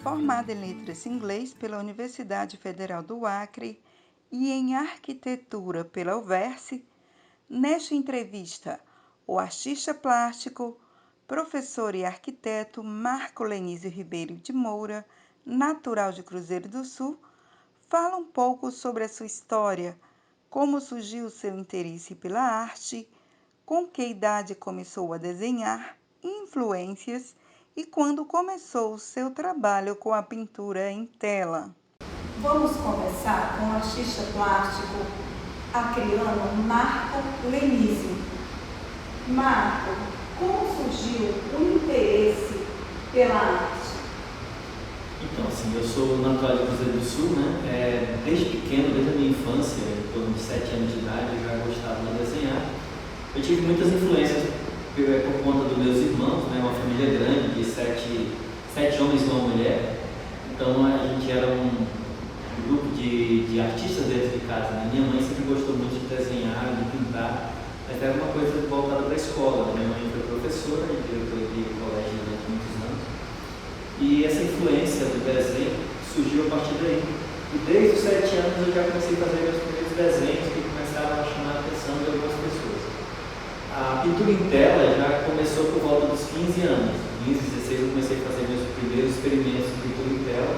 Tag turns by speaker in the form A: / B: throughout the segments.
A: Formada em Letras em Inglês pela Universidade Federal do Acre e em Arquitetura pela UVERSE, nesta entrevista, o artista plástico, professor e arquiteto Marco Lenísio Ribeiro de Moura, natural de Cruzeiro do Sul, fala um pouco sobre a sua história, como surgiu seu interesse pela arte, com que idade começou a desenhar, influências e quando começou o seu trabalho com a pintura em tela.
B: Vamos conversar com o artista plástico acreano Marco Lenísio. Marco, como surgiu o interesse pela arte?
C: Então, assim, eu sou natural de Cruzeiro do Sul, né? Desde pequeno, desde a minha infância, em torno de 7 anos de idade, eu já gostava de desenhar. Eu tive muitas influências por conta dos meus irmãos, né? Uma família grande de sete homens e uma mulher. Então, a gente era um grupo de artistas dentro de casa, né? Minha mãe sempre gostou muito de desenhar, de pintar, mas era uma coisa voltada para a escola. Minha mãe foi professora e diretora de colégio durante muitos anos. E essa influência do desenho surgiu a partir daí. E desde os 7 anos eu já comecei a fazer meus primeiros desenhos que começaram a chamar a atenção de algumas pessoas. A pintura em tela já começou por volta dos 15 anos. 15, 16 eu comecei a fazer meus primeiros experimentos de pintura em tela,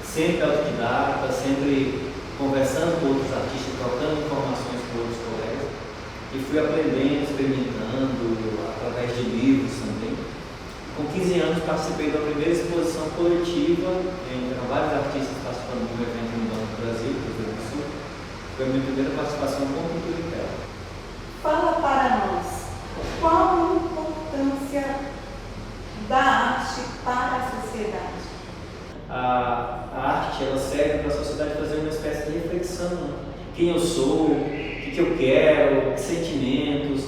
C: sempre autodidata, sempre conversando com outros artistas, trocando informações com outros colegas. E fui aprendendo, experimentando, através de livros também. Com 15 anos participei da primeira exposição coletiva, eram vários artistas participando de um evento no Banco do Brasil, do Rio Grande do Sul. Foi a minha primeira participação com pintura em tela.
B: Fala para nós, qual a importância da arte para a sociedade?
C: A arte, ela serve para a sociedade fazer uma espécie de reflexão, né? Quem eu sou, o que eu quero, que sentimentos.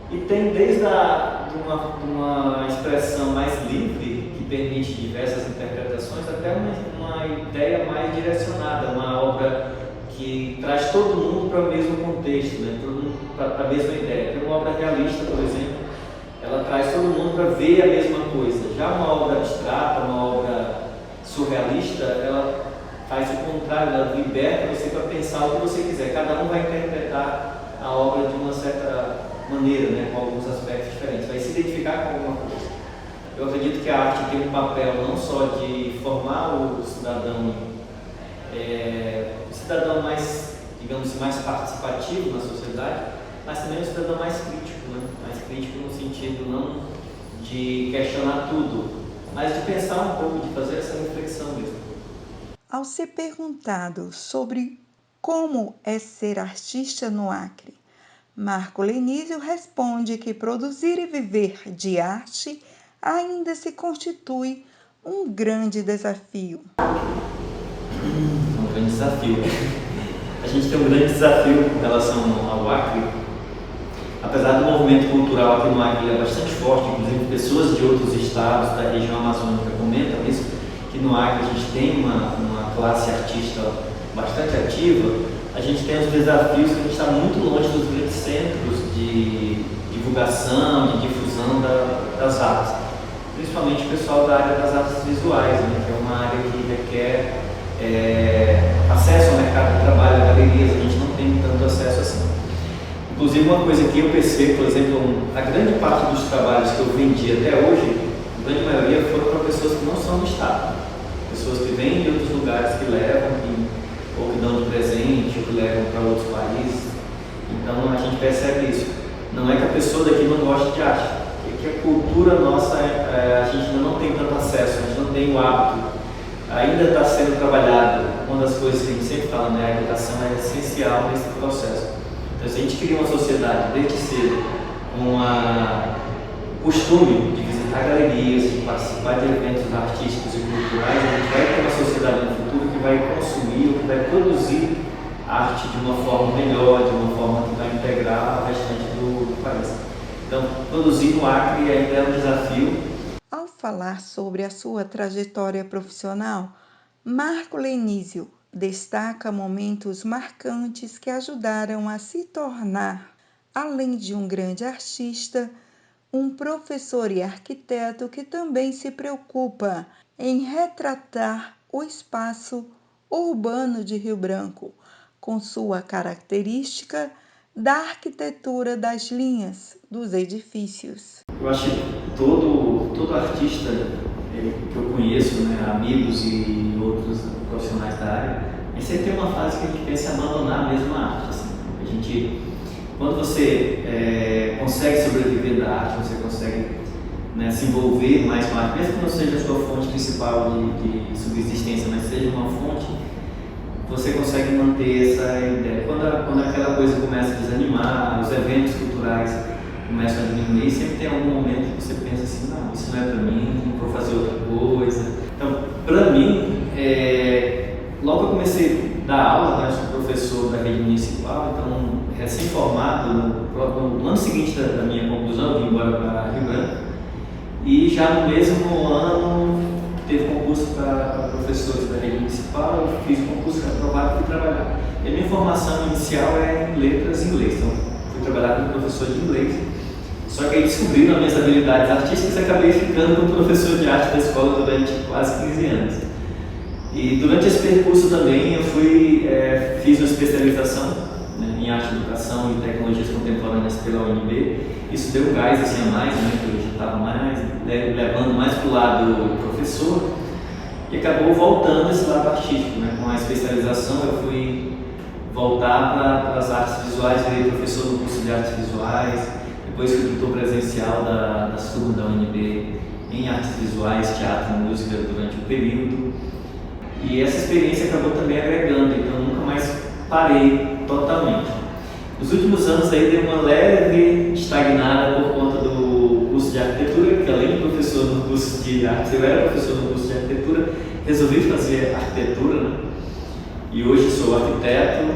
C: E tem desde uma expressão mais livre, que permite diversas interpretações, até uma ideia mais direcionada, uma obra que traz todo mundo para o mesmo contexto, né? Todo mundo para a mesma ideia. Tem uma obra realista, por exemplo, ela traz todo mundo para ver a mesma coisa. Já uma obra abstrata, uma obra surrealista, ela faz o contrário, ela liberta você para pensar o que você quiser. Cada um vai interpretar a obra de uma certa maneira, né, com alguns aspectos diferentes, vai se identificar com alguma coisa. Eu acredito que a arte tem um papel não só de formar o cidadão, mais, digamos assim, mais participativo na sociedade, mas também um cidadão mais crítico, né? Mais crítico no sentido não de questionar tudo, mas de pensar um pouco, de fazer essa reflexão mesmo.
A: Ao ser perguntado sobre como é ser artista no Acre, Marco Lenísio responde que produzir e viver de arte ainda se constitui um grande desafio.
C: Um grande desafio. A gente tem um grande desafio em relação ao Acre. Apesar do movimento cultural aqui no Acre é bastante forte, inclusive pessoas de outros estados da região amazônica comentam isso, que no Acre a gente tem uma classe artista bastante ativa. A gente tem os desafios que a gente está muito longe dos grandes centros de divulgação, de difusão das artes. Principalmente o pessoal da área das artes visuais, né, que é uma área que requer acesso ao mercado de trabalho, galerias, a gente não tem tanto acesso assim. Inclusive uma coisa que eu percebo, por exemplo, a grande parte dos trabalhos que eu vendi até hoje, a grande maioria foram para pessoas que não são do estado. Pessoas que vêm de outros lugares, que levam, ou que dão de presente, ou que levam para outros países. Então a gente percebe isso. Não é que a pessoa daqui não goste de arte, é que a cultura nossa, a gente ainda não tem tanto acesso, a gente não tem o hábito. Ainda está sendo trabalhado. Uma das coisas que a gente sempre fala, né, a educação é essencial nesse processo. Então, se a gente cria uma sociedade desde cedo com o costume de visitar galerias, de participar de eventos artísticos e culturais, a gente vai ter uma sociedade no futuro que vai consumir, ou que vai produzir arte de uma forma melhor, de uma forma que vai integrar o restante do país. Então, produzir no Acre ainda é um desafio.
A: Ao falar sobre a sua trajetória profissional, Marco Lenísio destaca momentos marcantes que ajudaram a se tornar, além de um grande artista, um professor e arquiteto que também se preocupa em retratar o espaço urbano de Rio Branco, com sua característica da arquitetura das linhas dos edifícios.
C: Eu acho que todo artista que eu conheço, né, amigos e outros profissionais da área, sempre tem uma fase que a gente pensa em abandonar mesmo a arte. Assim. Quando você consegue sobreviver da arte, você consegue, né, se envolver mais com a arte, mesmo que não seja a sua fonte principal de subsistência, mas seja uma fonte, você consegue manter essa ideia. Quando aquela coisa começa a desanimar, os eventos culturais começam a diminuir, sempre tem algum momento que você pensa assim, não, isso não é para mim, vou fazer outra coisa. Então, para mim, logo que eu comecei a dar aula, né, eu sou professor da rede municipal, então, recém-formado, no ano seguinte da minha conclusão, eu vim embora para Rio Branco, e já no mesmo ano teve concurso para professores da rede municipal, eu fiz o concurso, fui aprovado e fui trabalhar. E a minha formação inicial é em letras e inglês, então fui trabalhar como professor de inglês. Só que aí descobriram as minhas habilidades artísticas e acabei ficando como professor de arte da escola durante quase 15 anos. E durante esse percurso também eu fiz uma especialização, né, em arte, educação e tecnologias contemporâneas pela UNB. Isso deu um gás assim, a mais, né, que eu já estava levando mais para o lado professor, e acabou voltando esse lado artístico, né? Com a especialização eu fui voltar para as artes visuais, virei professor no curso de artes visuais, depois fui tutor presencial das turmas da UNB em artes visuais, teatro e música durante o período, e essa experiência acabou também agregando, então nunca mais parei totalmente. Nos últimos anos aí deu uma leve estagnada por conta do curso de arquitetura, que além de professor no curso de artes, eu era professor no curso de arquitetura, resolvi fazer arquitetura, né? E hoje sou arquiteto,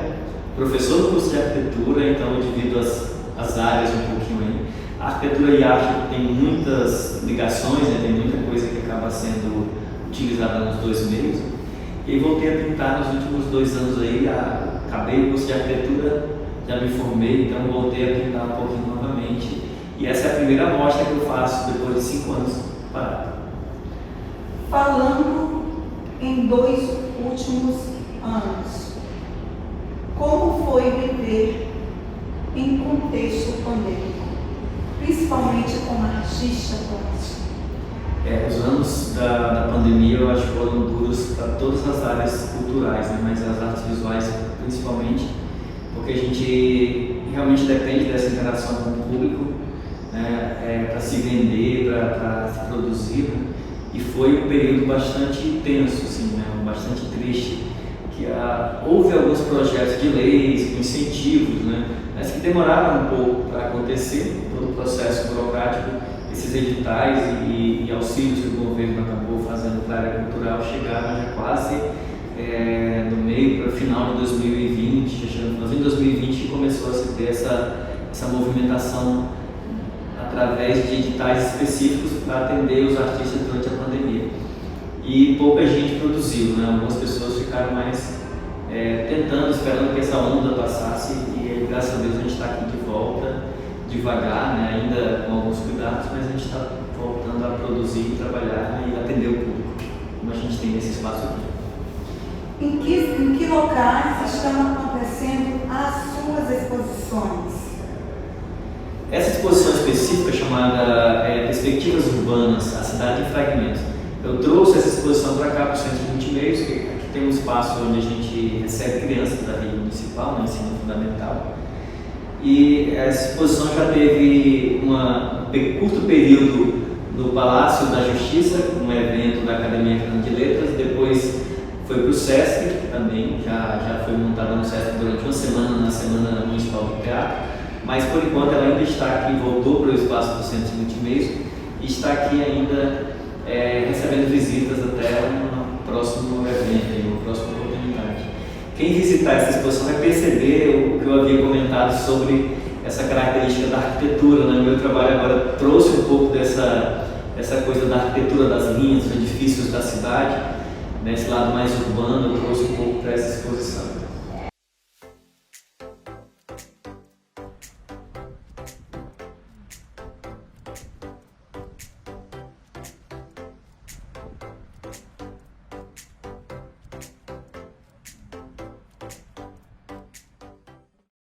C: professor no curso de arquitetura, então eu divido as áreas um pouquinho aí. A arquitetura e a arte tem muitas ligações, né? Tem muita coisa que acaba sendo utilizada nos dois meios. E voltei a pintar nos últimos 2 anos aí, acabei o curso de arquitetura, já me formei, então voltei a pintar um pouquinho novamente. E essa é a primeira amostra que eu faço depois de 5 anos parado.
B: Falando em 2 últimos anos, como foi viver em contexto pandêmico, principalmente como artista plástico?
C: Os anos da pandemia eu acho que foram duros para todas as áreas culturais, né? Mas as artes visuais principalmente, porque a gente realmente depende dessa interação com o público, né? Para se vender, para se produzir, né? E foi um período bastante tenso, assim, né? Bastante triste, que houve alguns projetos de leis com incentivos, né? Mas que demoraram um pouco para acontecer, todo o processo burocrático. Esses editais e auxílios que o governo acabou fazendo para a área cultural chegaram já quase no meio para o final de 2020, já chegando no finalzinho de 2020 que começou a se ter essa movimentação através de editais específicos para atender os artistas durante a pandemia. E pouca gente produziu, né? Algumas pessoas ficaram mais tentando, esperando que essa onda passasse, e graças a Deus a gente está aqui de volta, devagar, né? Ainda com alguns cuidados, mas a gente está voltando a produzir, trabalhar, né? E atender o público, como a gente tem nesse espaço aqui.
B: Em que locais estão acontecendo as suas exposições?
C: Essa exposição específica, chamada Perspectivas Urbanas, a Cidade em Fragmentos, eu trouxe essa exposição para cá, para o Centro de Multimeios, que aqui tem um espaço onde a gente recebe crianças da rede municipal, no ensino fundamental. E essa exposição já teve um curto período no Palácio da Justiça, um evento da Academia de Letras, depois foi para o SESC também, já foi montada no SESC durante uma semana, na Semana Municipal do Teatro, mas por enquanto ela ainda está aqui, voltou para o espaço do Centro de Multimeios e está aqui ainda recebendo visitas até um próximo evento, uma próxima oportunidade. Quem visitar essa exposição vai perceber o que eu havia comentado sobre essa característica da arquitetura, né? O meu trabalho agora trouxe um pouco dessa coisa da arquitetura das linhas, dos edifícios da cidade, né? Esse lado mais urbano eu trouxe um pouco para essa exposição.